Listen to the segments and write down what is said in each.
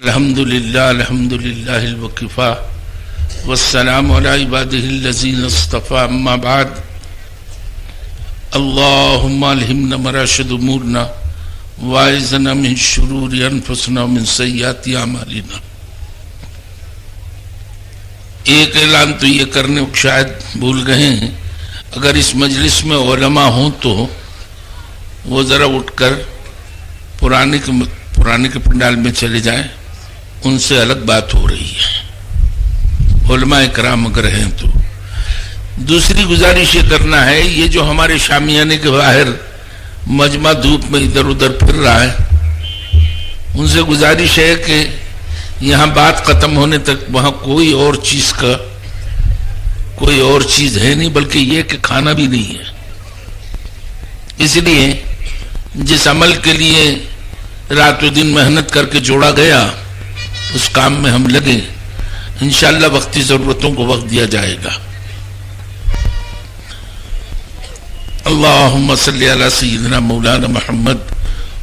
الحمدللہ الوکفا والسلام علی عبادہ الذین اصطفى اما بعد اللہم الہمنا مراشد امورنا واعذنا من شرور انفسنا ومن سیئات اعمالنا۔ ایک اعلان تو یہ کرنے شاید بھول گئے ہیں، اگر اس مجلس میں علماء ہوں تو وہ ذرا اٹھ کر پرانے کے پنڈال میں چلے جائیں، ان سے الگ بات ہو رہی ہے، علماء کرام اگر ہیں تو۔ دوسری گزارش یہ کرنا ہے، یہ جو ہمارے شامیانے کے باہر مجمع دھوپ میں ادھر ادھر پھر رہا ہے، ان سے گزارش ہے کہ یہاں بات ختم ہونے تک وہاں کوئی اور چیز ہے نہیں، بلکہ یہ کہ کھانا بھی نہیں ہے۔ اس لیے جس عمل کے لیے رات و دن محنت کر کے جوڑا گیا، اس کام میں ہم لگے، انشاءاللہ وقتی ضرورتوں کو وقت دیا جائے گا۔ اللہم صلی علی سیدنا مولانا محمد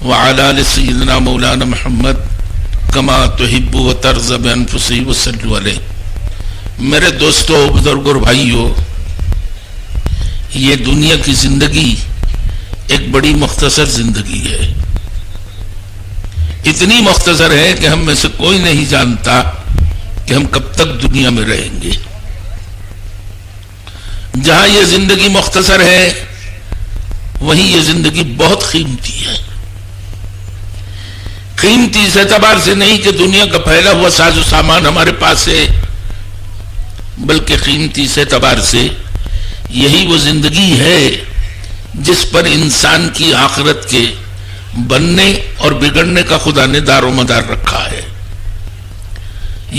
وعلی آل سیدنا مولانا محمد کما تحب و ترضى بانفسی وصلوا علیہ۔ میرے دوستو، بزرگوں اور بھائیو، یہ دنیا کی زندگی ایک بڑی مختصر زندگی ہے، اتنی مختصر ہے کہ ہم میں سے کوئی نہیں جانتا کہ ہم کب تک دنیا میں رہیں گے۔ جہاں یہ زندگی مختصر ہے وہیں یہ زندگی بہت قیمتی ہے۔ قیمتی اس اعتبار سے نہیں کہ دنیا کا پھیلا ہوا ساز و سامان ہمارے پاس ہے، بلکہ قیمتی اس اعتبار سے یہی وہ زندگی ہے جس پر انسان کی آخرت کے بننے اور بگڑنے کا خدا نے دار و مدار رکھا ہے۔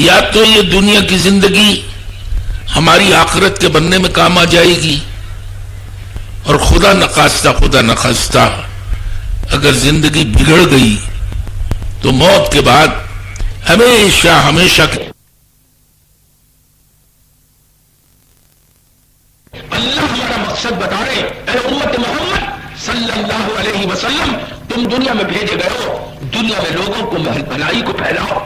یا تو یہ دنیا کی زندگی ہماری آخرت کے بننے میں کام آ جائے گی، اور خدا نخواستہ اگر زندگی بگڑ گئی تو موت کے بعد ہمیشہ اللہ ہمارا مقصد بتا رہے، اے امت محمد صلی اللہ علیہ وسلم، تم دنیا میں بھیجے گئے ہو، دنیا میں لوگوں کو بھلائی کو پھیلاؤ،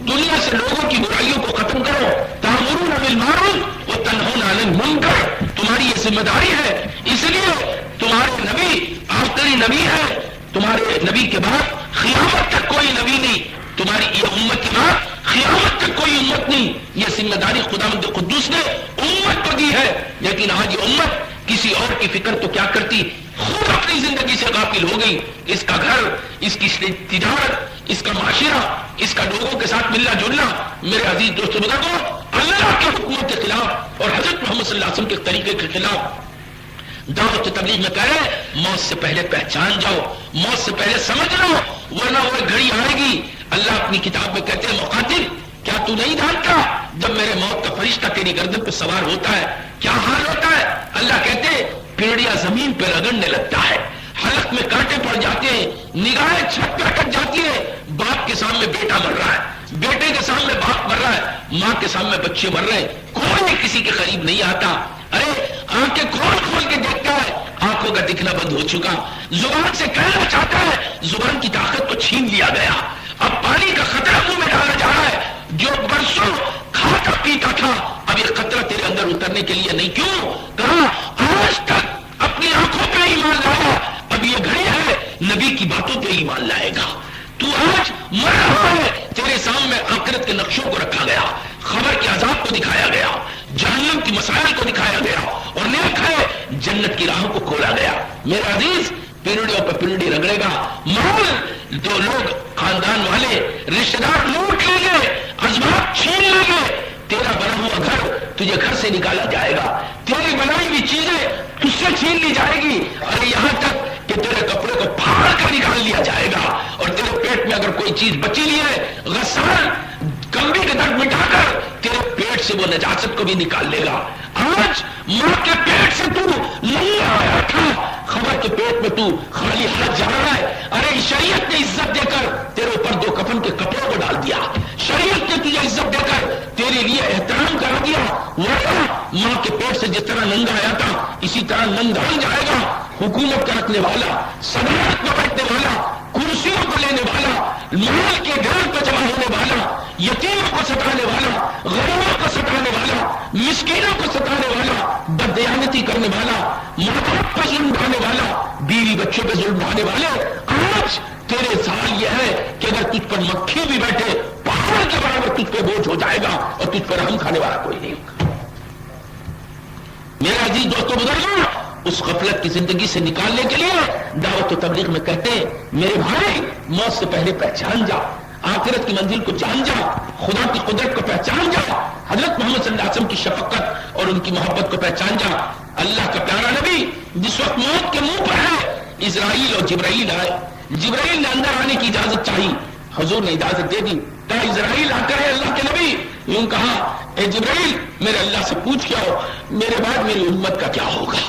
دنیا سے لوگوں کی برائیوں کو ختم کرو، تأمرون بالمعروف وتنہون عن المنکر، تمہاری یہ ذمہ داری ہے۔ اس لیے تمہارے نبی آخری نبی ہے، تمہارے نبی کے بعد قیامت تک کوئی نبی نہیں، تمہاری یہ امت کے بعد قیامت تک کوئی امت نہیں۔ یہ ذمہ داری خداوند قدوس نے امت کو دی ہے، لیکن آج یہ امت کسی اور کی فکر تو کیا کرتی، خود اپنی زندگی سے غافل ہو گئی۔ اس کا گھر، اس کی تجارت، اس کا معاشرہ، اس کا لوگوں کے ساتھ ملنا جلنا، میرے عزیز دوستوں بزرگوں، اللہ کے حکموں کے خلاف اور حضرت محمد صلی اللہ علیہ وسلم کے طریقے کے خلاف دعوت تبلیغ میں کہہ رہے، موت سے پہلے پہچان جاؤ، موت سے پہلے سمجھ لو، ورنہ وہ گھڑی آئے گی۔ اللہ اپنی کتاب میں کہتے ہیں، مقاتل کیا تو نہیں جانتا جب میرے موت کا فرشتہ تیری گردن پہ سوار ہوتا ہے کیا حال ہوتا ہے؟ اللہ کہتے ہیں پیڑیا زمین پہ رگڑنے لگتا ہے، حلق میں کانٹے پڑ جاتے ہیں، نگاہیں چھت پہ اٹک جاتی ہے، باپ کے سامنے بیٹا مر رہا ہے، بیٹے کے سامنے باپ مر رہا ہے، ماں کے سامنے بچے مر رہے ہیں، کوئی کسی کے قریب نہیں آتا۔ ارے آنکھیں کھول کے دیکھتا ہے، آنکھوں کا دکھنا بند ہو چکا، زبان سے کہنا چاہتا ہے، زبان کی طاقت کو چھین لیا گیا، اب پانی کا خطرہ منہ میں ڈالا جا رہا ہے، جو برسوں کھاتا پیتا تھا اب یہ خطرہ تیرے اندر اترنے کے لیے نہیں۔ کیوں؟ کہا آج تک اپنی آنکھوں پہ ایمان لایا، اب یہ گھڑی ہے نبی کی باتوں پہ ایمان لائے گا۔ تو آج مر رہا ہے، تیرے سامنے آخرت کے نقشوں کو رکھا گیا، خبر کے عذاب کو دکھایا گیا، جہنم کی مسائل کو دکھایا گیا، اور نیک ہے جنت کی راہوں کو کھولا گیا۔ میرا عزیز، پیڑیوں پہ پیڑی رگڑے گا، مال دو لوگ خاندان والے رشتہ دار لوٹ لیں گے، ازواج چھین لیں گے، تیرا بنا ہوا گھر تجھے گھر سے نکالا جائے گا، تیری بنائی ہوئی چیزیں تجھ سے چھین لی جائے گی، اور یہاں تک کہ تیرے کپڑے کو پھاڑ کر نکال لیا جائے گا، اور تیرے پیٹ میں اگر کوئی چیز بچی لی ہے، غسان کمبی کے درد مٹا کر تیرے پیٹ سے وہ نجاست کو بھی نکال لے گا۔ آج ماں کے پیٹ سے تو نہیں آیا تھا، خبر کے پیٹ میں تو خالی ہاتھ جا رہا ہے۔ ارے شریعت نے عزت دے کر تیرے اوپر دو کفن کے کپڑوں کو ڈال دیا، شریعت نے تجھے عزت دے کر تیرے لیے احترام کرا دیا، ورنہ ماں کے پیٹ سے جس طرح ننگا آیا تھا اسی طرح ننگا ہی جائے گا۔ حکومت کا رکھنے والا، صدارت میں بیٹھنے والا، کرسیوں کو لینے والا، مال کے گھر پہ جمع ہونے والا، کھانے والے، آج تیرے سال یہ ہے کہ اگر تجھ پر مکھی بھی بیٹھے پہاڑ کے برابر تجھ پہ بوجھ ہو جائے گا اور تجھ پر رحم کھانے والا کوئی نہیں ہوگا۔ میرے عزیز دوستوں بزرگوں، اس غفلت کی زندگی سے نکالنے کے لیے دعوت و تبلیغ میں کہتے ہیں میرے بھائی موت سے پہلے پہچان جا، آخرت کی منزل کو جان جا، خدا کی قدرت کو پہچان جا، حضرت محمد صلی اللہ علیہ وسلم کی شفقت اور ان کی محبت کو پہچان جا۔ اللہ کا پیارا نبی جس وقت موت کے منہ پر ہے، اسرائیل اور جبرائیل آئے، جبرائیل نے اندر آنے کی اجازت چاہی، حضور نے اجازت دے دی۔ کہا اسرائیل آ کر اللہ کے نبی، یوں کہا اے جبرائیل میرے اللہ سے پوچھ کے آؤ میرے بعد میری امت کا کیا ہوگا،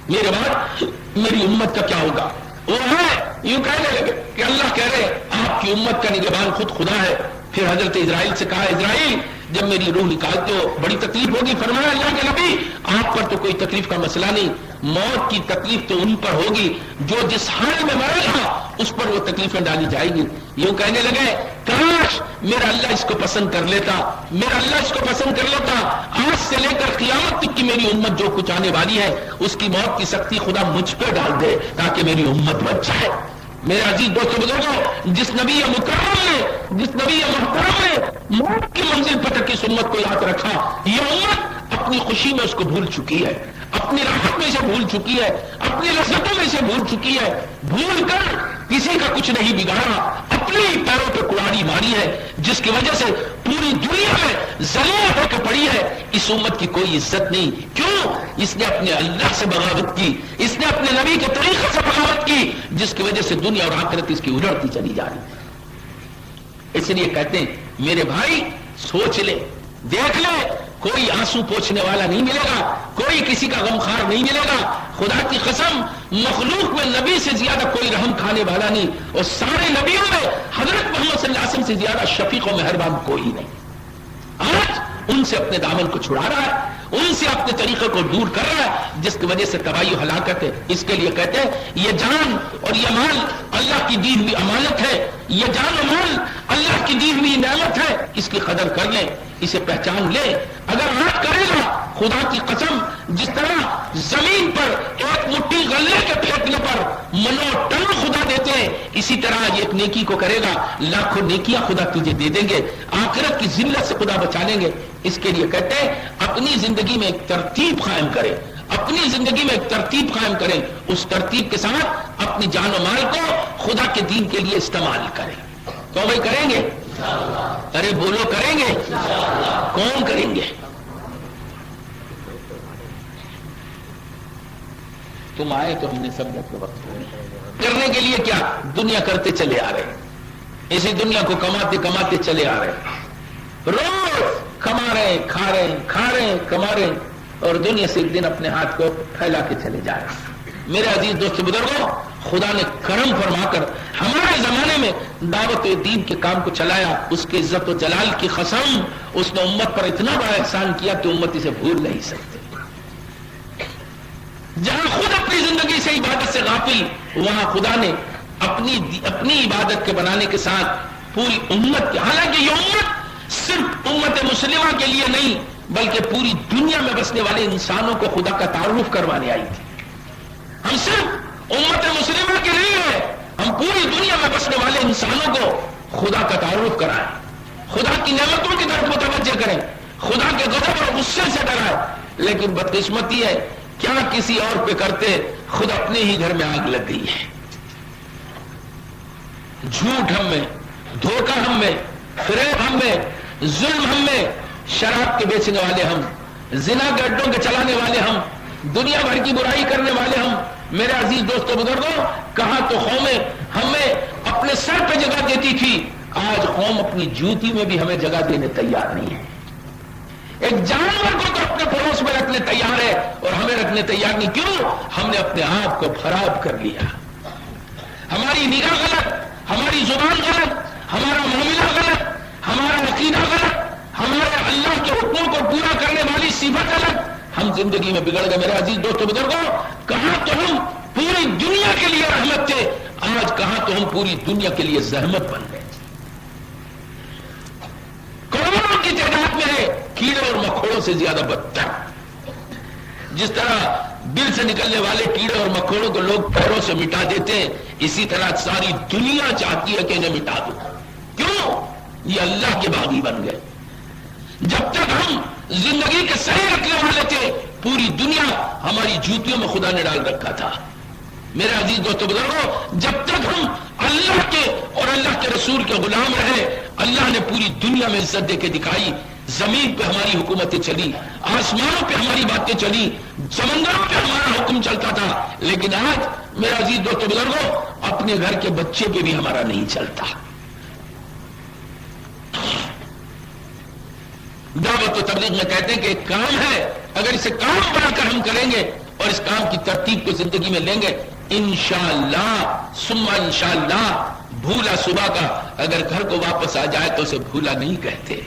میرے بعد میری امت کا کیا ہوگا۔ وہ ہے یوں کہنے لگے کہ اللہ کہہ رہے آپ کی امت کا نگہبان خود خدا ہے۔ پھر حضرت اسرائیل سے کہا اسرائیل جب میری روح نکالتے ہو بڑی تکلیف ہوگی، فرمایا اللہ کے نبی آپ پر تو کوئی تکلیف کا مسئلہ نہیں، موت کی تکلیف تو ان پر ہوگی جو جس حال میں مرے گا اس پر وہ تکلیفیں ڈالی جائے گی۔ یوں کہنے لگے کاش میرا اللہ اس کو پسند کر لیتا، میرا اللہ اس کو پسند کر لیتا، آج سے لے کر قیامت تک کی میری امت جو کچھ آنے والی ہے اس کی موت کی سختی خدا مجھ پہ ڈال دے تاکہ میری امت بچ جائے۔ میرے عزیز دوستوں بزرگوں، جس نبی مکرم نے، جس نبی محترم نے موت کی منزل پر تک اس امت کو یاد رکھا، یہ امت اپنی خوشی میں اس کو بھول چکی ہے، اپنی راحت میں سے بھول چکی ہے، اپنی لذتوں میں سے بھول چکی ہے، بھول کر کسی کا کچھ نہیں بگاڑا، اپنے ہی پیروں پہ کلاڑی ماری ہے، جس کی وجہ سے پوری دنیا میں ذلیل ہو کے پڑی ہے۔ اس امت کی کوئی عزت نہیں، کیوں؟ اس نے اپنے اللہ سے بغاوت کی، اس نے اپنے نبی کے طریقے سے بغاوت کی، جس کی وجہ سے دنیا اور آخرت اس کی اجڑتی چلی جا رہی ہے۔ اس لیے کہتے ہیں میرے بھائی سوچ لے، دیکھ لے، کوئی آنسو پوچھنے والا نہیں ملے گا، کوئی کسی کا غمخوار نہیں ملے گا۔ خدا کی قسم مخلوق میں نبی سے زیادہ کوئی رحم کھانے والا نہیں، اور سارے نبیوں میں حضرت محمد صلی اللہ علیہ وسلم سے زیادہ شفیق و مہربان کوئی نہیں۔ آج ان سے اپنے دامن کو چھڑا رہا ہے، ان سے اپنے طریقے کو دور کر رہا ہے، جس کی وجہ سے تباہی و ہلاکت ہے۔ اس کے لیے کہتے ہیں یہ جان اور یہ مال اللہ کی دی ہوئی امانت ہے، یہ جان و مال اللہ کی دی ہوئی نعمت ہے، اس کی قدر کر لیں، اسے پہچان لے۔ اگر آج کرے گا خدا کی قسم جس طرح زمین پر ایک مٹھی غلے کے پھینکنے پر منو ٹن خدا دیتے ہیں، اسی طرح ایک نیکی کو کرے گا لاکھوں نیکیاں خدا تجھے دے دیں گے، آخرت کی ذلت سے خدا بچا لیں گے۔ اس کے لیے کہتے ہیں اپنی زندگی میں ایک ترتیب قائم کریں، اپنی زندگی میں ایک ترتیب قائم کریں، اس ترتیب کے ساتھ اپنی جان و مال کو خدا کے دین کے لیے استعمال کریں۔ تو بھائی کریں گے؟ ارے بولو کریں گے؟ کون کریں گے؟ تم آئے تو ہم نے سب کے وقت کرنے کے لیے کیا دنیا کرتے چلے آ رہے، اسی دنیا کو کماتے کماتے چلے آ رہے، روز کما رہے کھا رہے کھا رہے کما رہے، اور دنیا سے ایک دن اپنے ہاتھ کو پھیلا کے چلے جا رہے۔ میرے عزیز دوست بزرگوں، خدا نے کرم فرما کر ہمارے زمانے میں دعوت دین کے کام کو چلایا، اس کے عزت و جلال کی قسم اس نے امت پر اتنا بڑا احسان کیا کہ امت اسے بھول نہیں سکتے۔ جہاں خود اپنی زندگی سے عبادت سے غافل، وہاں خدا نے اپنی عبادت کے بنانے کے ساتھ پوری امت کے، حالانکہ یہ امت صرف امت مسلمہ کے لیے نہیں بلکہ پوری دنیا میں بسنے والے انسانوں کو خدا کا تعارف کروانے آئی تھی۔ ہم صرف امت مسلمہ کے نہیں ہیں، ہم پوری دنیا میں بسنے والے انسانوں کو خدا کا تعارف کرائیں، خدا کی نعمتوں کی طرف متوجہ کریں، خدا کے غضب اور غصے سے ڈرائیں۔ لیکن بدقسمتی ہے کیا کسی اور پہ کرتے، خود اپنے ہی گھر میں آگ لگ گئی ہے۔ جھوٹ ہم میں، دھوکہ ہم میں، فریب ہم میں، ظلم ہم میں، شراب کے بیچنے والے ہم، زنا کے اڈوں کے چلانے والے ہم، دنیا بھر کی برائی کرنے والے ہم۔ میرے عزیز دوستوں بزرگوں، کہاں تو قومیں ہمیں اپنے سر پہ جگہ دیتی تھی، آج قوم اپنی جوتی میں بھی ہمیں جگہ دینے تیار نہیں ہے۔ ایک جانور کو تو اپنے پڑوس میں رکھنے تیار ہے اور ہمیں رکھنے تیار نہیں، کیوں؟ ہم نے اپنے آپ کو خراب کر لیا، ہماری نگاہ غلط، ہماری زبان غلط، ہمارا معاملہ غلط، ہمارا عقیدہ غلط، ہمارے اللہ کے حکموں کو پورا کرنے والی صفت غلط، ہم زندگی میں بگڑ گئے۔ میرے عزیز دوستوں بزرگوں، کہاں تو ہم پوری دنیا کے لیے رحمت تھے، آج کہاں تو ہم پوری دنیا کے لیے زحمت بن گئے۔ کروڑوں کی تعداد میں ہے، کیڑے اور مکوڑوں سے زیادہ بدتر۔ جس طرح دل سے نکلنے والے کیڑے اور مکوڑوں کو لوگ پیروں سے مٹا دیتے ہیں، اسی طرح ساری دنیا چاہتی ہے کہ انہیں مٹا دو. کیوں؟ یہ اللہ کے باغی بن گئے. جب تک ہم زندگی کے صحیح رکھنے والے تھے، پوری دنیا ہماری جوتیوں میں خدا نے ڈال رکھا تھا. میرے عزیز دوستو بزرگوں، جب تک ہم اللہ کے اور اللہ کے رسول کے غلام رہے، اللہ نے پوری دنیا میں عزت دے کے دکھائی. زمین پہ ہماری حکومتیں چلی، آسمانوں پہ ہماری باتیں چلی، سمندروں پہ ہمارا حکم چلتا تھا. لیکن آج میرے عزیز دوستو بزرگوں، اپنے گھر کے بچے پہ بھی ہمارا نہیں چلتا. دعوت و تبلیغ میں کہتے ہیں کہ ایک کام ہے، اگر اسے کام بنا کر ہم کریں گے اور اس کام کی ترتیب کو زندگی میں لیں گے، انشاءاللہ ثم انشاءاللہ، بھولا صبح کا اگر گھر کو واپس آ جائے تو اسے بھولا نہیں کہتے.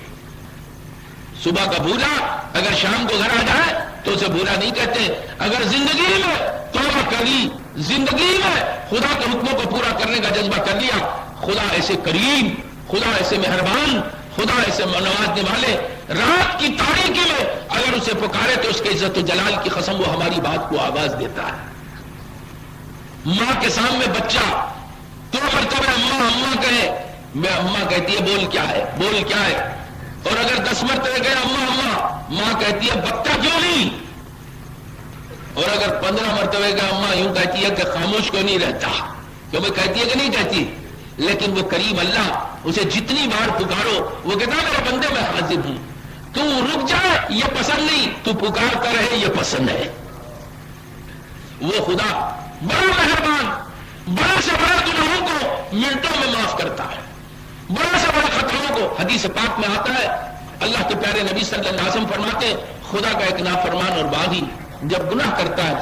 صبح کا بھولا اگر شام کو گھر آ جائے تو اسے بھولا نہیں کہتے. اگر زندگی میں توبہ کر لی، زندگی میں خدا کے حکموں کو پورا کرنے کا جذبہ کر لیا، خدا ایسے کریم، خدا ایسے مہربان، خدا ایسے نوازنے والے، رات کی تاریکی میں اگر اسے پکارے تو اس کے عزت و جلال کی قسم وہ ہماری بات کو آواز دیتا ہے. ماں کے سامنے بچہ تو مرتبہ اماں اماں کہے، میں اماں کہتی ہے بول کیا ہے، بول کیا ہے. اور اگر 10 مرتبہ کہے اماں اماں، ماں کہتی ہے بکتا کیوں نہیں. اور اگر 15 مرتبہ کہے اماں، یوں کہتی ہے کہ خاموش کیوں نہیں رہتا. کیوں میں کہتی ہے کہ نہیں کہتی. لیکن وہ کریم اللہ، اسے جتنی بار پکارو وہ کہتا ہے میرے بندے میں حاضر ہوں، تو رک جائے یہ پسند نہیں، تو پکارتا رہے یہ پسند ہے. وہ خدا بڑا مہربان، بڑے سے بڑے گناہوں کو منٹوں میں معاف کرتا ہے، بڑے سے بڑے خطاؤں کو. حدیث پاک میں آتا ہے، اللہ کے پیارے نبی صلی اللہ علیہ وسلم فرماتے ہیں، خدا کا ایک نافرمان اور باغی جب گناہ کرتا ہے،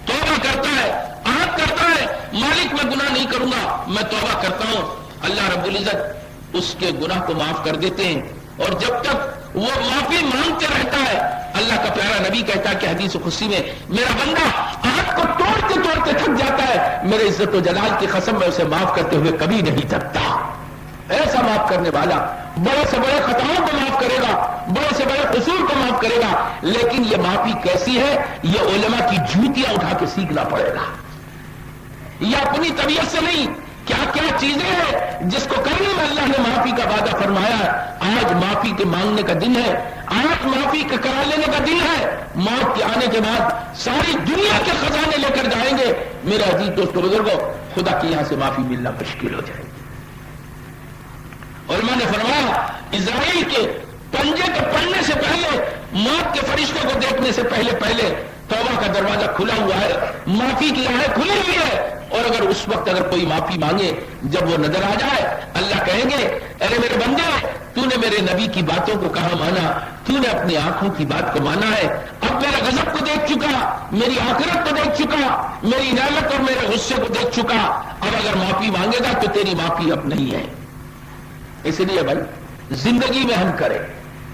توبہ کرتا ہے، عہد کرتا ہے مالک میں گناہ نہیں کروں گا، میں توبہ کرتا ہوں، اللہ رب العزت اس کے گناہ کو معاف کر دیتے ہیں. اور جب تک وہ معافی مانگتے رہتا ہے، اللہ کا پیارا نبی کہتا ہے کہ حدیث قدسی میں، میرا بندہ عہد کو توڑتے توڑتے تھک جاتا ہے، میرے عزت و جلال کی قسم میں اسے معاف کرتے ہوئے کبھی نہیں تھکتا. ایسا معاف کرنے والا بڑے سے بڑے خطاؤں کو معاف کرے گا، بڑے سے بڑے قصور کو معاف کرے گا. لیکن یہ معافی کیسی ہے، یہ علماء کی جوتیاں اٹھا کے سیکھنا پڑے گا. یہ اپنی طبیعت سے نہیں، کیا کیا چیزیں ہیں جس کو کرنے میں اللہ نے معافی کا وعدہ فرمایا ہے. آج معافی کے مانگنے کا دن ہے، آج معافی کے کرا لینے کا دن ہے. موت کے آنے کے بعد ساری دنیا کے خزانے لے کر جائیں گے. میرے عزیز دوستو بزرگوں، خدا کے یہاں سے معافی ملنا مشکل ہو جائے گی. اور میں نے فرمایا، اسرائیل کے پنجے کے پڑنے سے پہلے، موت کے فرشتوں کو دیکھنے سے پہلے توبہ کا دروازہ کھلا ہوا ہے، معافی کی راہیں کھلی ہوئی ہے. اور اگر اس وقت اگر کوئی معافی مانگے، جب وہ نظر آ جائے، اللہ کہیں گے، ارے میرے بندے، تو نے میرے نبی کی باتوں کو کہاں مانا، تو نے اپنی آنکھوں کی بات کو مانا ہے، اب میرے غضب کو دیکھ چکا، میری آخرت کو دیکھ چکا، میری نعمت اور میرے غصے کو دیکھ چکا، اب اگر معافی مانگے گا تو تیری معافی اب نہیں ہے. اس لیے بھائی زندگی میں ہم کریں،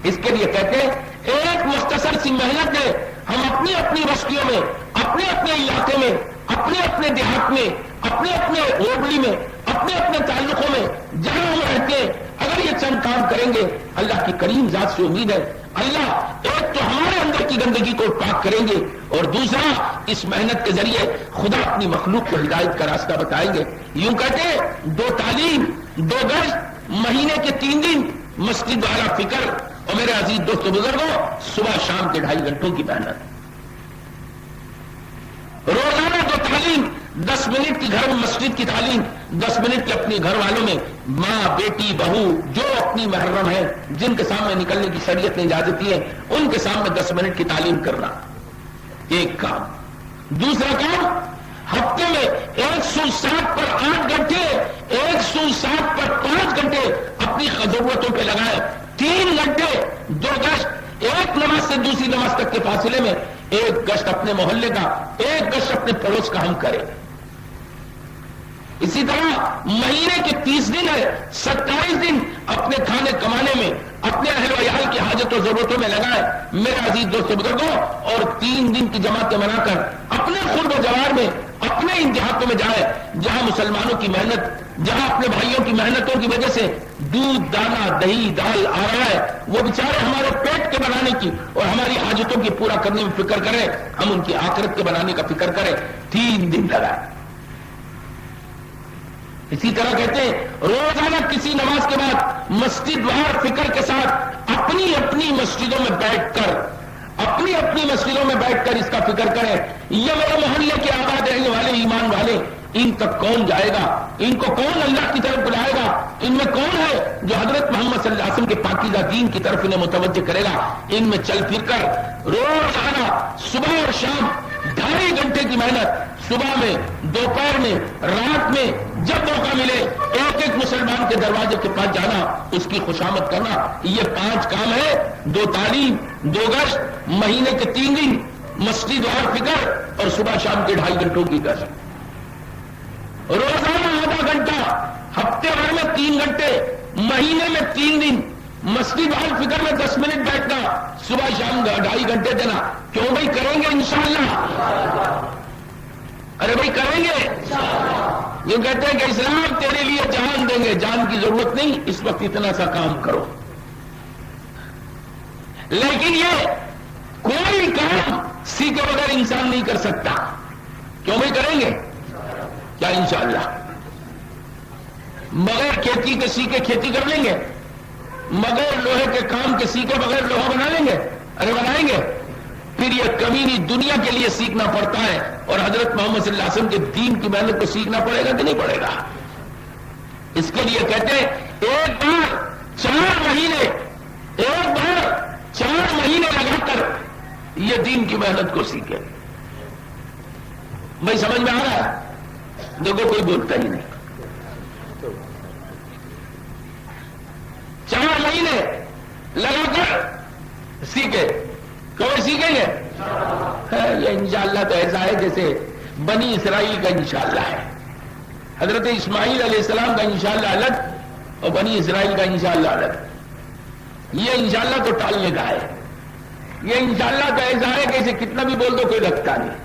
اس کے لیے کہتے ہیں ایک مختصر سی محنت ہے، ہم اپنی اپنی بستیوں میں، اپنے اپنے علاقے میں، اپنے اپنے دیہات میں، اپنے اپنے ہوبڑی میں، اپنے اپنے تعلقوں میں جہاں ہم رہتے ہیں، اگر یہ چند کام کریں گے، اللہ کی کریم ذات سے امید ہے اللہ ایک تو ہمارے اندر کی گندگی کو پاک کریں گے، اور دوسرا اس محنت کے ذریعے خدا اپنی مخلوق کو ہدایت کا راستہ بتائیں گے. یوں کہتے ہیں 2 تعلیم، 2 گشت، مہینے کے 3 دن، مسجد والا فکر، اور میرے عزیز دوستو بزرگوں صبح شام کے 2.5 گھنٹوں کی محنت. روزانہ 2 تعلیم، 10 منٹ کی گھر میں مسجد کی تعلیم، 10 منٹ کی اپنے گھر والوں میں، ماں بیٹی بہو جو اپنی محرم ہے، جن کے سامنے نکلنے کی شریعت نے اجازت دی ہے، ان کے سامنے 10 منٹ کی تعلیم کرنا، ایک کام. دوسرا کام، ہفتے میں 160 پر 8 گھنٹے، 160 پر 5 گھنٹے اپنی ضرورتوں پہ لگائے. 3 گھنٹے 2 گشت، ایک نماز سے دوسری نماز تک کے فاصلے میں 1 گشت اپنے محلے کا، 1 گشت اپنے پڑوس کا ہم کریں. اسی طرح مہینے کے 30 دن ہے، 27 دن اپنے کھانے کمانے میں، اپنے اہل و عیال کی حاجت و ضرورتوں میں لگائے میرے عزیز دوستو بزرگوں. اور 3 دن کی جماعتیں بنا کر اپنے خرد و جوار میں، اپنے ان دیہاتوں میں جائے جہاں مسلمانوں کی محنت، جہاں اپنے بھائیوں کی محنتوں کی وجہ سے دودھ، دانا، دہی، دال آ رہا ہے، وہ بیچارے ہمارے پیٹ کے بنانے کی اور ہماری حاجتوں کی پورا کرنے میں فکر کریں، ہم ان کی آخرت کے بنانے کا فکر کریں۔ 3 دن لگا۔ اسی طرح کہتے ہیں روزانہ کسی نماز کے بعد مسجد وار فکر کے ساتھ اپنی اپنی مسجدوں میں بیٹھ کر اس کا فکر کریں، یہ میرے محلے کے آباد رہنے والے ایمان والے، ان تک کون جائے گا؟ ان کو کون اللہ کی طرف بلائے گا؟ ان میں کون ہے جو حضرت محمد صلی اللہ علیہ وسلم کے پاکیزہ دین کی طرف انہیں متوجہ کرے گا؟ ان میں چل پھر کر روزانہ صبح اور شام 2.5 گھنٹے کی محنت، صبح میں، دوپہر میں، رات میں، جب موقع ملے ایک ایک مسلمان کے دروازے کے پاس جانا، اس کی خوشامد کرنا، یہ 5 کام ہے۔ 2 تعلیم، 2 گشت، مہینے کے 3 دن، مسجد وار فکر، اور صبح شام کے 2.5 گھنٹوں کی گشت۔ روزانہ آدھا گھنٹہ، ہفتے بھر میں 3 گھنٹے، مہینے میں 3 دن، مسجد وار فکر میں 10 منٹ بیٹھنا، صبح شام 2.5 گھنٹے دینا۔ کیوں بھائی؟ کریں گے انشاءاللہ؟ ارے بھائی کریں گے؟ یہ کہتے ہیں کہ اسلام تیرے لیے جان دیں گے، جان کی ضرورت نہیں، اس وقت اتنا سا کام کرو۔ لیکن یہ کوئی کام سیکھے بغیر انسان نہیں کر سکتا۔ کیوں بھائی کریں گے؟ کیا انشاءاللہ؟ بغیر کھیتی کے سیکھے کھیتی کر لیں گے؟ بغیر لوہے کے کام کے سیکھے بغیر لوہا بنا لیں گے؟ ارے بنائیں گے۔ پھر یہ کمینی دنیا کے لیے سیکھنا پڑتا ہے، اور حضرت محمد صلی اللہ علیہ وسلم کے دین کی محنت کو سیکھنا پڑے گا کہ نہیں پڑے گا؟ اس کے لیے کہتے ہیں ایک بار 4 مہینے لگا کر یہ دین کی محنت کو سیکھے۔ بھائی سمجھ میں آ رہا ہے؟ دیکھو کوئی بولتا ہی نہیں۔ 4 مہینے لگا کر سیکھے۔ کبھی سیکھیں گے؟ یہ انشاءاللہ تو ایسا ہے جیسے بنی اسرائیل کا انشاءاللہ ہے۔ حضرت اسماعیل علیہ السلام کا انشاءاللہ الگ اور بنی اسرائیل کا انشاءاللہ الگ۔ یہ انشاءاللہ تو ٹالنے کا ہے۔ یہ انشاءاللہ تو ایسا ہے کہ اسے کتنا بھی بول دو کوئی لگتا نہیں۔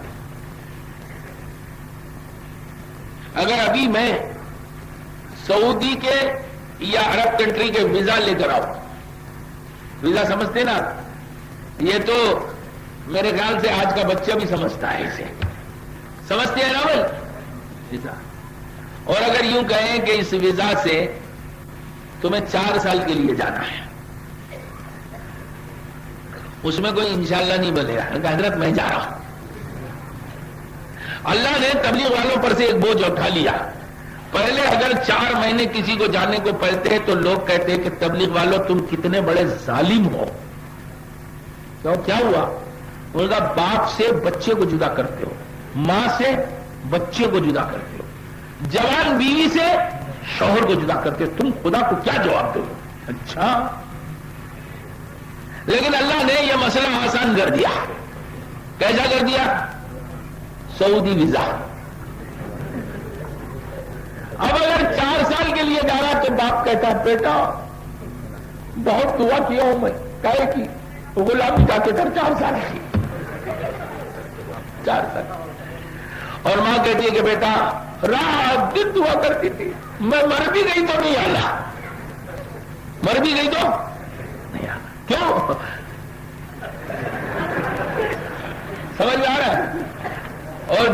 اگر ابھی میں سعودی کے یا عرب کنٹری کے ویزا لے کر آؤں، ویزا سمجھتے نا؟ یہ تو میرے خیال سے آج کا بچہ بھی سمجھتا ہے، اسے سمجھتے ہیں نا بھائی؟ ویزا۔ اور اگر یوں کہیں کہ اس ویزا سے تمہیں 4 سال کے لیے جانا ہے، اس میں کوئی انشاءاللہ نہیں بولے گا کہ حضرت میں جا رہا ہوں۔ اللہ نے تبلیغ والوں پر سے ایک بوجھ اٹھا لیا۔ پہلے اگر 4 مہینے کسی کو جانے کو پڑتے تو لوگ کہتے کہ تبلیغ والوں تم کتنے بڑے ظالم ہو۔ کیا ہوا؟ انہوں نے کہا باپ سے بچے کو جدا کرتے ہو، ماں سے بچے کو جدا کرتے ہو، جوان بیوی سے شوہر کو جدا کرتے ہو، تم خدا کو کیا جواب دو؟ اچھا، لیکن اللہ نے یہ مسئلہ آسان کر دیا۔ کیسا کر دیا؟ سعودی ویزا۔ اب اگر 4 سال کے لیے جا رہا تو باپ کہتا بیٹا بہت دعا کیا ہوں میں، کہے کی غلامی جاتے تھے 4 سال کی، 4 سال۔ اور ماں کہتی ہے کہ بیٹا رات دن دعا کرتی تھی، میں مر بھی گئی تو نہیں آنا، مر بھی گئی تو نہیں آنا۔ کیوں؟ سمجھ میں آ رہا ہے؟ اور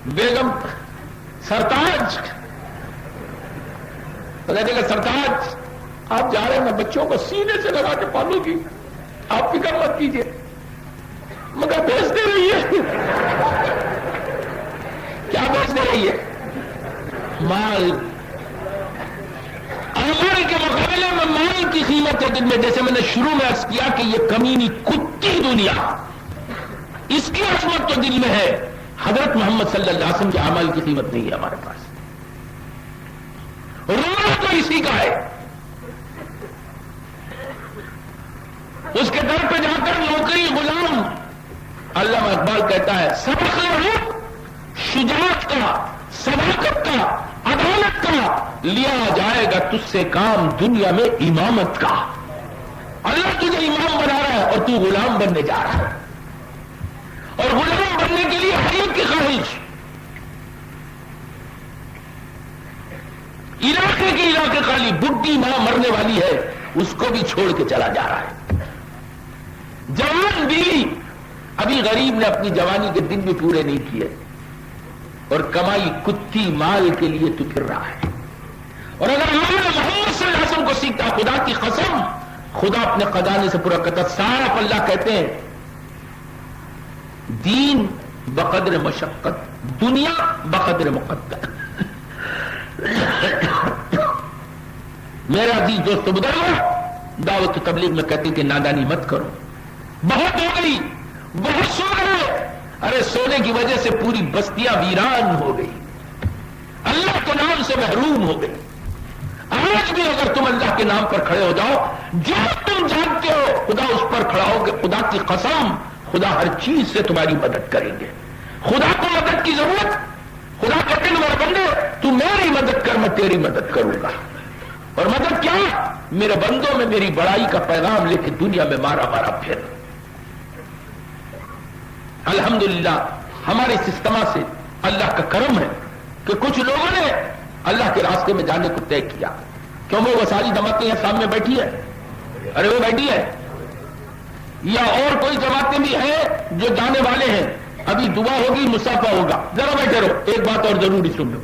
بیگم سرتاج کہتے کہ سرتاج آپ جا رہے ہیں، میں بچوں کو سینے سے لگا کے پالوں گی، آپ فکر مت کیجیے، مگر بیچتے رہیے۔ کیا بیچتے رہیے؟ مال۔ عمل کے مقابلے میں مال کی قیمت ہے دل میں، جیسے میں نے شروع میں عرض کیا کہ یہ کمینی کتی دنیا، اس کی عظمت تو دل میں ہے، حضرت محمد صلی اللہ علیہ وسلم کے اعمال کی قیمت نہیں ہے ہمارے پاس۔ رونا تو اسی کا ہے، اس کے در پہ جا کر نوکری غلام۔ علامہ اقبال کہتا ہے سبق لو شجاعت کا، صداقت کا، عدالت کا، لیا جائے گا تجھ سے کام دنیا میں امامت کا۔ اللہ تجھے امام بنا رہا ہے اور تو غلام بننے جا رہا ہے، اور غلام بننے کے لیے ہر ایک کی خواہش، علاقے کے علاقے خالی، بڈھی ماں مرنے والی ہے اس کو بھی چھوڑ کے چلا جا رہا ہے، جوان بیوی، ابھی غریب نے اپنی جوانی کے دن بھی پورے نہیں کیے اور کمائی کتی مال کے لیے تو پھر رہا ہے۔ اور اگر ہمارے محمد صلی اللہ علیہ وسلم کو سیکھتا، خدا کی قسم، خدا اپنے خزانے سے پورا کرتا۔ صاف اللہ کہتے ہیں دین بقدر مشقت، دنیا بقدر مقدر۔ میرا عزیز دوست بزرگوں، دعوت تبلیغ میں کہتے ہیں کہ نادانی مت کرو، بہت ہو گئی، بہت سو گئے۔ ارے سونے کی وجہ سے پوری بستیاں ویران ہو گئی، اللہ کے نام سے محروم ہو گئی۔ آج بھی اگر تم اللہ کے نام پر کھڑے ہو جاؤ، جو تم جانتے ہو خدا اس پر کھڑا ہو گے، خدا کی قسم خدا ہر چیز سے تمہاری مدد کریں گے۔ خدا کو مدد کی ضرورت، خدا کہتے ہیں میرے بندے تو میری مدد کر، میں تیری مدد کروں گا۔ اور مدد کیا؟ میرے بندوں میں میری بڑائی کا پیغام لے کے دنیا میں مارا مارا پھر۔ الحمدللہ ہمارے اس اجتماع سے اللہ کا کرم ہے کہ کچھ لوگوں نے اللہ کے راستے میں جانے کو طے کیا۔ کیوں وہ ساری جماعتیں یہاں سامنے بیٹھی ہے؟ ارے وہ بیٹھی ہے، یا اور کوئی جماعتیں بھی ہیں جو جانے والے ہیں؟ ابھی دعا ہوگی، مصافحہ ہوگا، ذرا بیٹھے رہو، ایک بات اور ضروری سن لو۔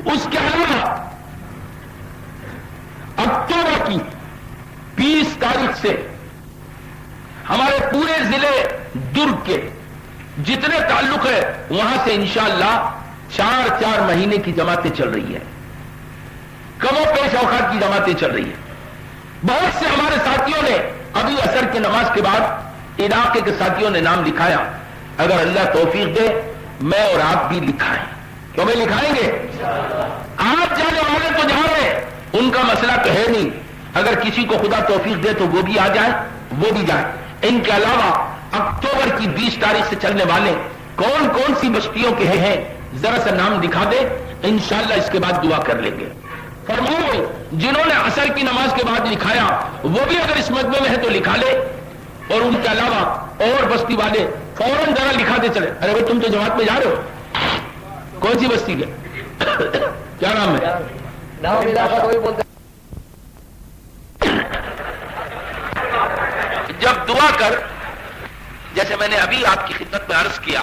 اس کے علاوہ اکتوبر کی 20 تاریخ سے ہمارے پورے ضلع درگ کے جتنے تعلق ہے وہاں سے انشاءاللہ 4 مہینے کی جماعتیں چل رہی ہیں، کم و پیش اوقات کی جماعتیں چل رہی ہیں۔ بہت سے ہمارے ساتھیوں نے ابھی عصر کی نماز کے بعد علاقے کے ساتھیوں نے نام لکھایا، اگر اللہ توفیق دے میں اور آپ بھی لکھائیں، کیوں میں لکھائیں گے؟ آپ جانے والے تو جا رہے ہیں، ان کا مسئلہ تو ہے نہیں، اگر کسی کو خدا توفیق دے تو وہ بھی آ جائے، وہ بھی جائے۔ ان کے علاوہ اکتوبر کی 20 تاریخ سے چلنے والے کون کون سی بستیوں کے ہیں ذرا سا نام دکھا دے، انشاءاللہ اس کے بعد دعا کر لیں گے۔ فرماؤ جنہوں نے عصر کی نماز کے بعد لکھایا وہ بھی اگر اس مجمع میں ہے تو لکھا لے، اور ان کے علاوہ اور بستی والے فوراً ذرا لکھا دے چلے۔ ارے بھائی تم تو جماعت میں جا رہے ہو، کون سی بستی کے کیا نام ہے؟ جب دعا کر، جیسے میں نے ابھی آپ کی خدمت میں عرض کیا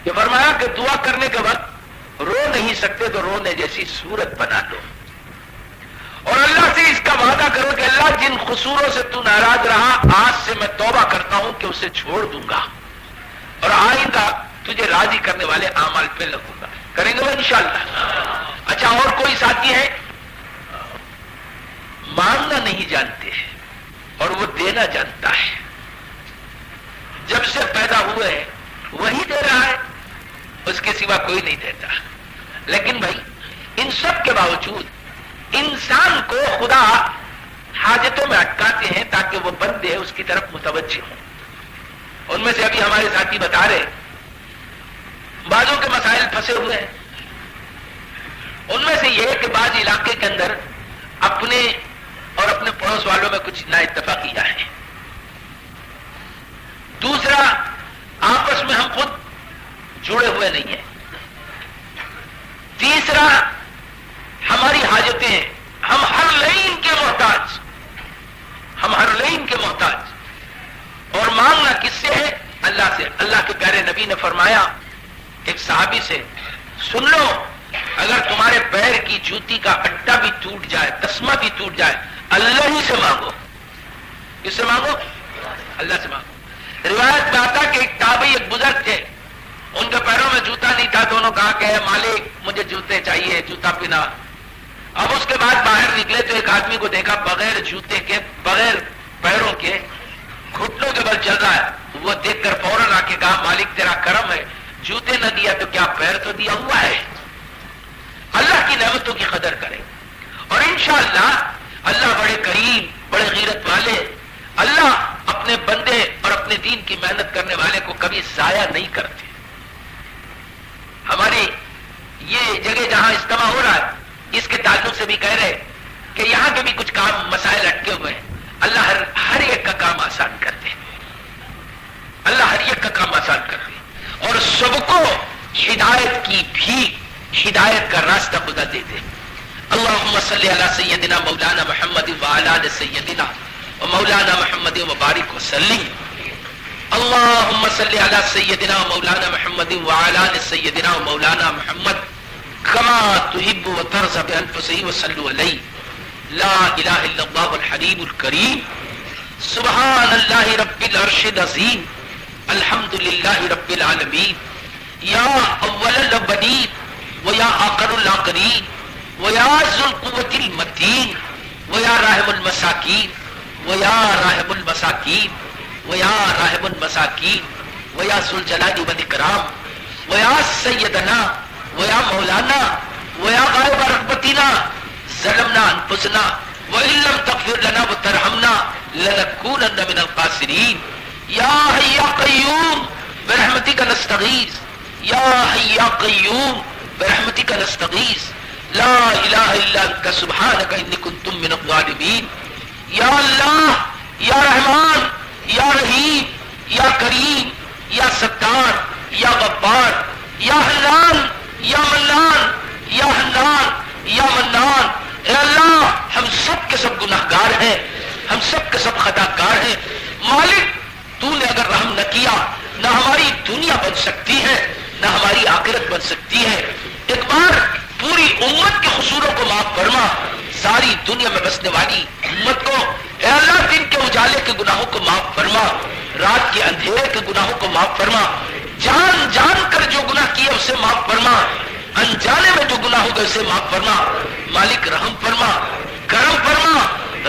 کہ فرمایا کہ دعا کرنے کے وقت رو نہیں سکتے تو رونے جیسی صورت بنا دو، اور اللہ سے اس کا وعدہ کرو کہ اللہ جن قصوروں سے تو ناراض رہا آج سے میں توبہ کرتا ہوں کہ اسے چھوڑ دوں گا اور آئندہ تجھے راضی کرنے والے اعمال پہ لگوں گا۔ کریں گے وہ انشاءاللہ۔ اچھا اور کوئی ساتھی ہے مانگنا نہیں جانتے اور وہ دینا جانتا ہے، جب سے پیدا ہوئے ہیں وہی دے رہا ہے، اس کے سوا کوئی نہیں دیتا۔ لیکن بھائی ان سب کے باوجود انسان کو خدا حاجتوں میں اٹکاتے ہیں تاکہ وہ بندے اس کی طرف متوجہ ہوں۔ ان میں سے ابھی ہمارے ساتھی بتا رہے بعضوں کے مسائل پھنسے ہوئے ہیں، ان میں سے یہ ہے کہ بعض علاقے کے اندر اپنے اور اپنے پڑوس والوں میں کچھ نا اتفاقیاں ہیں، دوسرا آپس میں ہم خود جڑے ہوئے نہیں ہیں، تیسرا ہماری حاجتیں ہم ہر لین کے محتاج، ہم ہر لین کے محتاج، اور مانگنا کس سے ہے؟ اللہ سے۔ اللہ کے پیارے نبی نے فرمایا ایک صحابی سے، سن لو اگر تمہارے پیر کی جوتی کا اٹا بھی ٹوٹ جائے، تسمہ بھی ٹوٹ جائے، اللہ ہی سے مانگو۔ کس سے مانگو؟ اللہ سے مانگو۔ روایت میں آتا کہ ایک تابعی، ایک بزرگ تھے، ان کے پیروں میں جوتا نہیں تھا تو انہوں نے کہا کہ اے مالک مجھے جوتے چاہیے، جوتا پہنا۔ اب اس کے بعد باہر نکلے تو ایک آدمی کو دیکھا بغیر جوتے کے، بغیر پیروں کے، گھٹنوں کے بل چل رہا ہے۔ وہ دیکھ کر فوراً آ کے کہا مالک تیرا کرم ہے، جوتے نہ دیا تو کیا پیر تو دیا ہوا ہے۔ اللہ کی نعمتوں کی قدر کریں، اور انشاءاللہ اللہ بڑے کریم، بڑے غیرت والے، اللہ اپنے بندے اور اپنے دین کی محنت کرنے والے کو کبھی ضائع نہیں کرتے۔ ہماری یہ جگہ جہاں اجتماع ہو رہا ہے اس کے تعلق سے بھی کہہ رہے کہ یہاں کے بھی کچھ کام مسائل اٹکے ہوئے ہیں، اللہ ہر ایک کا کام آسان کر دے، اللہ ہر ایک کا کام آسان کر دے، اور سب کو ہدایت کی بھی ہدایت کا راستہ خدا دے دے. اللہم صلی علی سیدنا مولانا محمد وعلی آل سیدنا و مولانا محمد وبارک وسلم. اللہم صلی علی سیدنا مولانا محمد وعلی آل سیدنا و مولانا محمد کما تحب و ترضى بانفسہ وصلوا علیہ. لا الہ الا اللہ الحلیم الکریم. سبحان اللہ رب العرش العظیم. الحمد للہ رب العالمین. یا اول الاولین ویا آخر الاخرین ویا ذو القوة المتین ویا راحم المساکین ویا راحم المساکین ویا راحم المساکین ویا ذو الجلال والاکرام ویا سیدنا ویا مولانا ویا غائب رغبتنا ظلمنا انفسنا وان لم تغفر لنا وترحمنا لنكونن من الخاسرین. یا حی یا قیوم برحمتک نستغیث. یا حی یا قیوم برحمتک نستغیث. لا الہ الا انت سبحانک انی کنت من الظالمین. یا اللہ یا رحمان یا رحیم یا کریم یا ستار یا غفار یا حنان یا منان یا حنان یا منان. اے اللہ ہم سب کے سب گناہگار ہیں, ہم سب کے سب خطا کار ہیں. مالک تو نے اگر رحم نہ کیا نہ ہماری دنیا بن سکتی ہے نہ ہماری آخرت بن سکتی ہے. ایک بار پوری امت کے قصوروں کو معاف فرما, ساری دنیا میں بسنے والی امت کو اے اللہ دن کے اجالے کے گناہوں کو معاف فرما, رات کے اندھیرے کے گناہوں کو معاف فرما, جان جان کر جو گناہ کیے اسے معاف فرما, انجانے میں جو گناہ ہو گئے اسے معاف فرما. مالک رحم فرما, کرم فرما,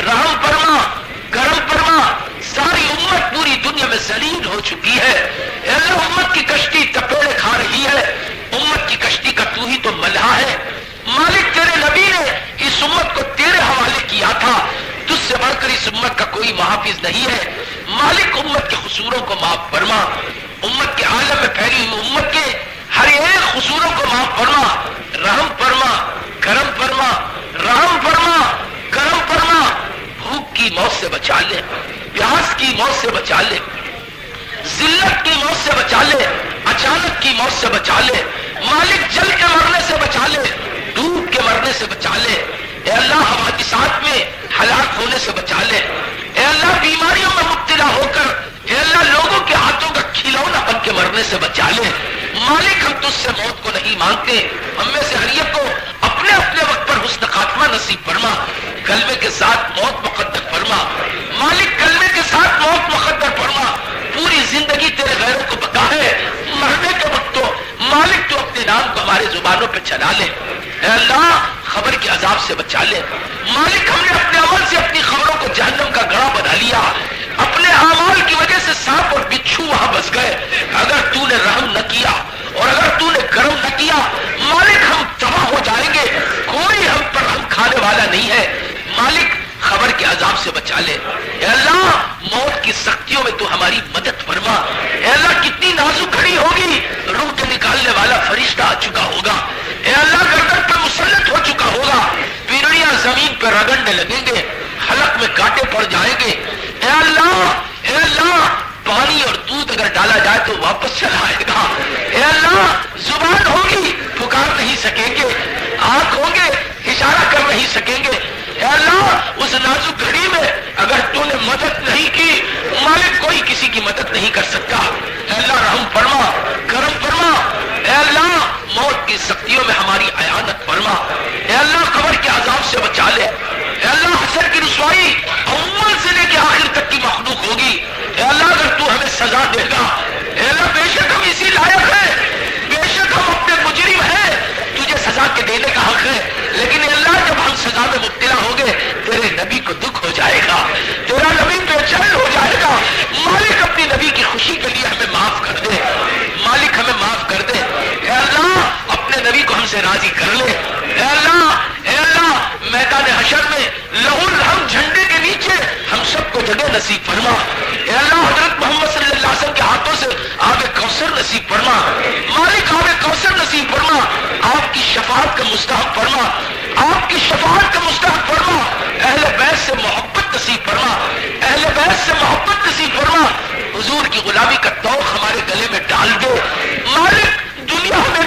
رحم فرما, کرم فرما. ساری امت پوری دنیا میں ذلیل ہو چکی ہے. اے اللہ امت کی کشتی تپیڑے کھا رہی ہے, امت کی کشتی کا تو ہی تو ملہا ہے. مالک تیرے نبی نے اس امت کو تیرے حوالے کیا تھا, تجھ سے بڑھ کر اس امت کا کوئی محافظ نہیں ہے. مالک امت کے قصوروں کو معاف فرما, امت کے عالم میں پھیلی ہوئی امت کے ہر ایک قصوروں کو معاف فرما, رحم فرما, کرم فرما, رحم فرما, کرم فرما. بھوک کی موت سے بچا لے, پیاس کی موت سے بچا لے, ذلت کی موت سے بچا لے, اچانک کی موت سے بچا لے. مالک جل کے مرنے سے بچا لے, ڈوب کے مرنے سے بچا لے. اے اللہ حوادثات میں ہلاک ہونے سے بچا لے. اے اللہ بیماریوں میں مبتلا ہو کر اے اللہ لوگوں کے ہاتھوں کا کھلونا بن کے مرنے سے بچا لے. مالک ہم تجھ سے موت کو نہیں مانگتے, ہم میں سے ہر ایک کو اپنے اپنے وقت پر حسن خاتمہ نصیب فرما, کلمے کے ساتھ موت مقدر فرما. مالک کلمے کے ساتھ موت مقدر فرما. پوری زندگی تیرے غیروں کو بقا ہے, مرنے کے وقت تو مالک تو اپنے نام کو ہمارے زبانوں پہ چلا لے. اے اللہ خبر کے عذاب سے بچا لے. مالک ہم نے اپنے عمل سے اپنی خبروں کو جہنم کا گڑھا بنا لیا, اپنے اعمال کی وجہ سے سانپ اور بچھو وہاں بس گئے. اگر تو نے رحم نہ کیا اور اگر تو نے کرم نہ کیا مالک ہم تباہ ہو جائیں گے, کوئی ہم پر رحم کھانے والا نہیں ہے. مالک خبر کے عذاب سے بچا لے. اے اللہ موت کی سختیوں میں تو ہماری مدد فرما. اے اللہ کتنی نازک گھڑی ہوگی, روح کے نکالنے والا فرشتہ آ چکا ہوگا. اے اللہ گردن پر مسلط ہو چکا ہوگا, پیڑیاں زمین پہ رگڑنے لگیں گے, حلق میں کانٹے پڑ جائیں گے. اے اللہ پانی اور دودھ اگر ڈالا جائے تو واپس چلا آئے گا. اے اللہ زبان ہوگی پکار نہیں سکیں گے, آنکھ ہوں گے اشارہ کر نہیں سکیں گے. اے اللہ اس نازک گھڑی میں اگر تو نے مدد نہیں کی مالک کوئی کسی کی مدد نہیں کر سکتا. اے اللہ رحم فرما, کرم فرما. اے اللہ موت کی سختیوں میں ہماری اعانت فرما. اے اللہ قبر کے عذاب سے بچا لے. اے اللہ حشر کی رسوائی اول سے لے کے آخر تک کی مخلوق ہوگی. اے اللہ اگر تو ہمیں سزا دے گا, اے اللہ بے شک ہم اسی لائق ہیں, بے شک ہم اپنے مجرم ہیں, تجھے سزا کے دینے کا حق ہے. لیکن اے اللہ جب ہم سزا میں مبتلا ہوں گے تیرے نبی کو دکھ ہو جائے گا, تیرا نبی بے چین ہو جائے گا. مالک اپنی نبی کی خوشی کے لیے ہمیں معاف کر دے, مالک ہمیں معاف کر دے. اے اللہ اپنے نبی کو ہم سے راضی کر لے. اے اللہ میدان حشر میں لہو الحم جھنڈے کے نیچے ہم سب کو جگہ نصیب فرما. اے اللہ حضرت محمد صلی اللہ علیہ وسلم کے ہاتھوں سے آب کوثر نصیب فرما. مالک آب کوثر نصیب فرما, آپ کی شفاعت کا مستحق فرما, آپ کی شفاعت کا مستحق فرما. اہل بیت سے محبت نصیب فرما, اہل بیت سے محبت نصیب فرما. حضور کی غلامی کا توق ہمارے گلے میں ڈال دے. مالک دنیا میں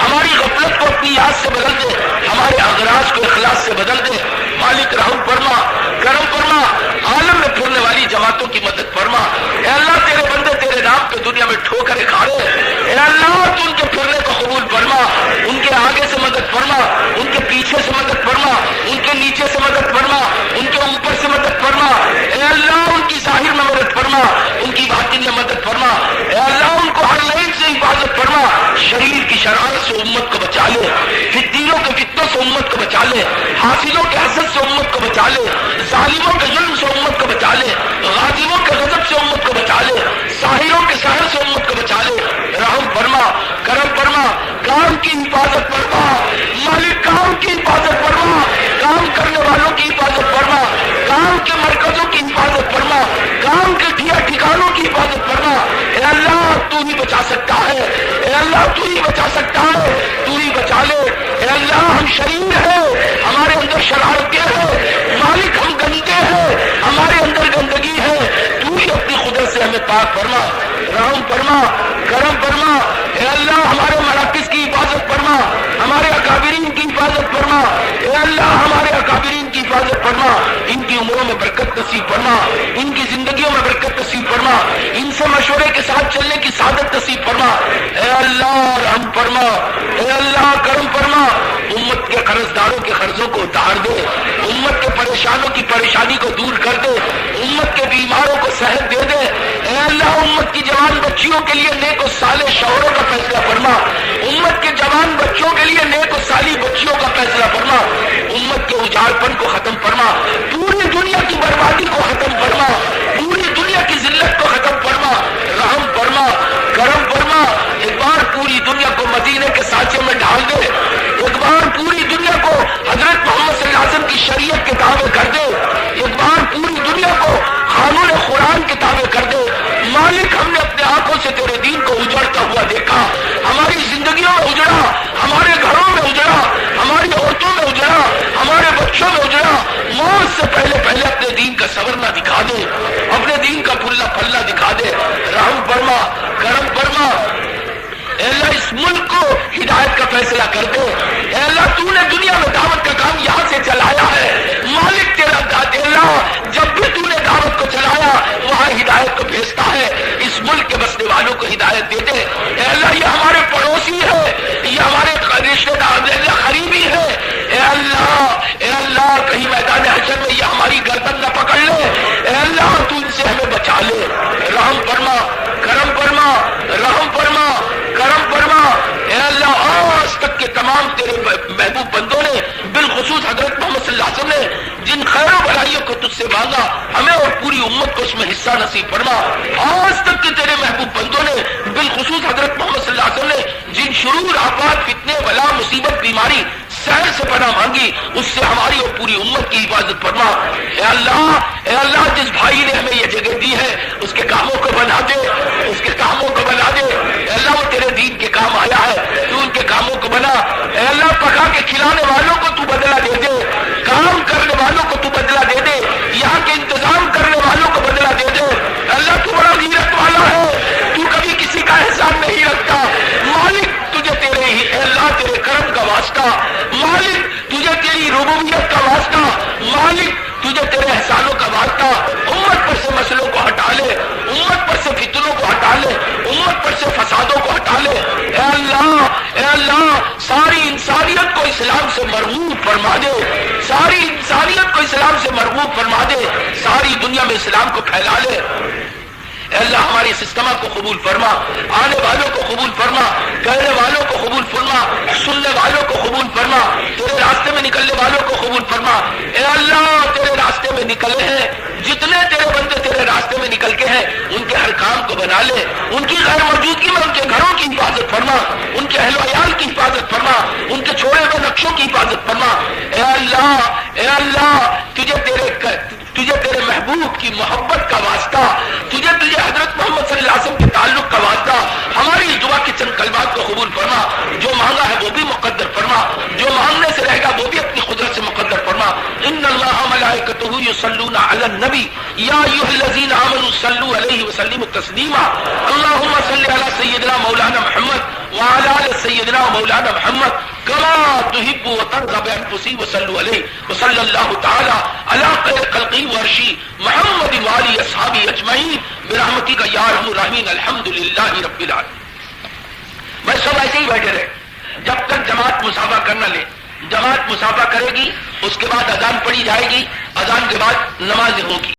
ہماری غفلت کو اپنی یاد سے بدل دے، ہمارے اغراض کو اخلاص سے بدل دے۔ مالک رحم فرما، کرم فرما، عالم میں پھرنے والی جماعتوں کی مدد فرما۔ اے اللہ تیرے بندے تیرے نام پہ دنیا میں ٹھوکریں کھا رہے ہیں، اے اللہ تو ان کے پھرنے کو قبول فرما، ان کے آگے سے مدد فرما، ان کے پیچھے سے مدد فرما، ان کے نیچے سے مدد فرما، ان کے اوپر سے مدد فرما۔ اے اللہ ان کی ظاہر میں مدد فرما، ان کی باطن میں مدد فرما۔ اے اللہ ان کو ہر لائن سے حفاظت فرما، شریر کی شرارت سے امت کو بچا لے، فتنوں کے فتنوں سے امت کو بچا لے، حاسدوں کے حسد سے امت کو بچا لے، ظالموں کے ظلم سے امت کو بچا لے، غاضبوں کے غضب سے امت کو بچا لے، ساحروں کے سحر سے امت کو بچا لے۔ رحم فرما، کرم فرما، کام کی حفاظت فرما، مالک کام کی حفاظت فرما، کام کرنے والوں کی حفاظت فرما، کام کے مرکزوں کی حفاظت فرما، کام کے ٹھکانوں کی حفاظت فرما۔ اے اللہ تو ہی بچا سکتا ہے، اے اللہ تو ہی بچا سکتا ہے، تو ہی بچا لے۔ اے اللہ ہم شریر ہیں، ہمارے اندر شرارتیں ہیں، مالک ہم گندے ہیں، ہمارے اندر گندگی ہے، تو ہی اپنی قدرت سے ہمیں پاک فرما، رحم فرما، کرم فرما۔ اے اللہ ہمارے مراکز کی حفاظت فرما، ہمارے اکابرین کی حفاظت فرما، اے اللہ ہمارے اکابرین کی حفاظت فرما، ان کی عمروں میں برکت نصیب فرما، ان کی زندگیوں میں برکت نصیب فرما، ان سے مشورے کے ساتھ چلنے کی سعادت نصیب فرما۔ اے اللہ رحم فرما، اے اللہ کرم فرما، امت کے قرض داروں کے قرضوں کو اتار دے، امت کے پریشانوں کی پریشانی کو دور کر دے، امت کے بیماروں کو صحت دے دے۔ اے اللہ امت کی جوان بچیوں کے لیے نیک و صالح شوہروں کا فیصلہ فرما، امت کے جوان بچوں کے لیے نیک و صالح بچیوں کا فیصلہ فرما، امت کے اجاڑپن کو ختم فرما، پوری دنیا کی بربادی کو ختم فرما، پوری دنیا کی ذلت کو ختم فرما، رحم فرما، کرم فرما۔ ایک بار پوری دنیا کو مدینے کے سانچے میں ڈال دے، ایک بار پوری دنیا کو حضرت محمد صلی اللہ علیہ وسلم کی شریعت کے تابع کر دے، ایک بار پوری دنیا کو قانون قرآن کے تابع کر دے۔ مالک ہم نے اپنے آنکھوں سے تیرے دین کو اجڑتا ہوا دیکھا، ہماری زندگیوں میں اجڑا، ہمارے گھروں میں اجڑا، ہماری عورتوں میں اجڑا، ہمارے بچوں میں اجڑا۔ موت سے پہلے پہلے اپنے دین کا سورنا دکھا دے، اپنے دین کا پھلا پھلا دکھا دے، رحم فرما، کرم فرما۔ اے اللہ اس ملک کو ہدایت کا فیصلہ کر دے۔ اے اللہ تو نے دنیا میں دعوت کا کام یہاں سے چلایا ہے، مالک تیرا اللہ جب بھی تو نے دعوت کو چلایا وہاں ہدایت کو بھیجتا ہے، اس ملک کے بسنے والوں کو ہدایت دے دے۔ اے اللہ یہ ہمارے پڑوسی ہے، یہ ہمارے رشتے دار قریبی ہے، اے اللہ کہیں میدان حشر میں یہ ہماری گردن نہ پکڑ لے، اے اللہ تو ان سے ہمیں بچا لے، رحم فرما، کرم فرما، رحم فرما، کرم فرما۔ اے اللہ آج تک کے تمام تیرے محبوب بندوں نے بالخصوص حضرت محمد صلی اللہ علیہ وسلم نے جن خیر و بھلائیوں کو تجھ سے مانگا، ہمیں اور پوری امت کو اس میں حصہ نصیب فرما۔ آج تک کے تیرے محبوب بندوں نے بالخصوص حضرت محمد صلی اللہ علیہ وسلم نے جن شرور آفات فتنے بلا مصیبت بیماری سحر سے پناہ مانگی، اس سے ہماری اور پوری امت کی حفاظت فرما۔ اے اللہ جس بھائی نے ہمیں یہ جگہ دی ہے اس کے کاموں کو بنا دے، اس کے کاموں کو بنا دے۔ اے اللہ وہ تیرے دین کے کام آیا ہے، تو ان کے کاموں کو بنا۔ اے اللہ پکا کے کھلانے والوں کو تو بدلہ دے دے، کام کرنے والوں کو تو بدلہ دے دے، یہاں کے انتظام کرنے والوں کو بدلہ دے دے۔ اللہ تو بڑا غیرت والا ہے، تو کبھی کسی کا احسان نہیں رکھتا۔ مالک تجھے تیرے ہی اے اللہ تیرے کرم کا واسطہ، مالک تجھے تیری ربوبیت کا واسطہ، مالک تجھے تیرے احسانوں کا واسطہ۔ امت پر سے مسئلوں کو ہٹا لے، امت پر سے فتنوں کو ہٹا لے، امت پر سے فسادوں کو ہٹا لے۔ اے اللہ ساری انسانیت کو اسلام سے مرغوب فرما دے، ساری انسانیت کو اسلام سے مرغوب فرما دے، ساری دنیا میں اسلام کو پھیلا لے۔ اے اللہ ہماری اس اجتماع کو قبول فرما، آنے والوں کو قبول فرما، کہنے والوں کو قبول فرما، سننے والوں کو قبول فرما، تیرے راستے میں نکلنے والوں کو قبول فرما۔ اے اللہ تیرے راستے میں نکلے ہیں جتنے تیرے بندے تیرے راستے میں نکل کے ہیں، ان کے ہر کام کو بنا لے، ان کی غیر موجودگی میں ان کے گھروں کی حفاظت فرما، ان کے اہل و عیال کی حفاظت فرما، ان کے چھوڑے ہوئے نقشوں کی حفاظت فرما۔ اے اللہ تجھے تیرے محبوب کی محبت کا واسطہ، تجھے حضرت محمد صلی اللہ علیہ وسلم کے تعلق کا واسطہ، ہماری اس دعا کے چند کلمات کو قبول فرما۔ جو مانگا ہے وہ بھی مقدر فرما، جو مانگنے سے رہے گا وہ بھی اپنی قدرت سے مقدر فرما۔ ان اللہ ملائکتہ یصلون علی النبی یا ایھا الذین آمنوا صلوا علیہ وسلموا تسلیما اللہم صل علی سیدنا مولانا محمد وعلی آل سیدنا مولانا محمد کما تحب وترضى بانفسی وصلوا علیہ وصلی اللہ تعالی علی خیر خلقہ وعرشی محمد وعلی اصحابہ اجمعین برحمتک یا ارحم الراحمین الحمدللہ رب العالمین۔ بس سب ایسے ہی بیٹھے رہے جب تک جماعت مصافحہ کرنا لے۔ جماعت مصافحہ کرے گی، اس کے بعد اذان پڑھی جائے گی، اذان کے بعد نماز ہوگی۔